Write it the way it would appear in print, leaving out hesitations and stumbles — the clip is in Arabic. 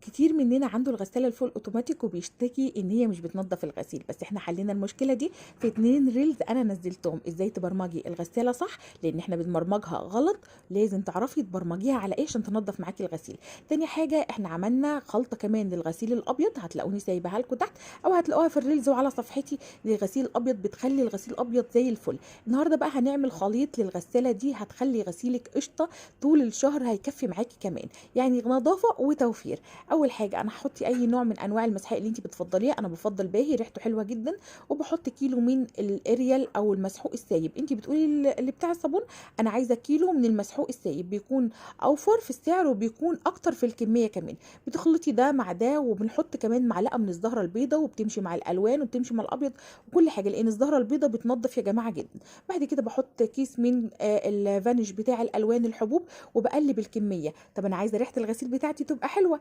كتير مننا عنده الغسالة الفول اوتوماتيك وبيشتكي ان هي مش بتنظف الغسيل، بس احنا حلينا المشكلة دي في 2 ريلز انا نزلتهم ازاي تبرمجي الغسالة صح، لان احنا بنبرمجها غلط. لازم تعرفي تبرمجيها على ايه عشان تنظف معاكي الغسيل. تاني حاجة احنا عملنا خلطة كمان للغسيل الابيض، هتلاقوني سايبها لكم تحت او هتلاقوها في الريلز وعلى صفحتي. للغسيل الابيض بتخلي الغسيل الابيض زي الفل. النهارده بقى هنعمل خليط للغسالة دي هتخلي غسيلك قشطة طول الشهر، هيكفي معاكي كمان. يعني نظافة وتوفير. اول حاجه انا هحطي اي نوع من انواع المسحوق اللي انت بتفضليه، انا بفضل باهي ريحته حلوه جدا. وبحط كيلو من الاريال او المسحوق السايب، انت بتقولي اللي بتاع الصابون. انا عايزه كيلو من المسحوق السايب، بيكون اوفر في السعر وبيكون اكتر في الكميه كمان. بتخلطي ده مع ده، وبنحط كمان معلقه من الزهره البيضاء وبتمشي مع الالوان وبتمشي مع الابيض وكل حاجه، لان الزهره البيضاء بتنضف يا جماعه جدا. بعد كده بحط كيس من الفانيش بتاع الالوان الحبوب وبقلب الكميه. طب انا عايزه ريحه الغسيل بتاعتي تبقى حلوه،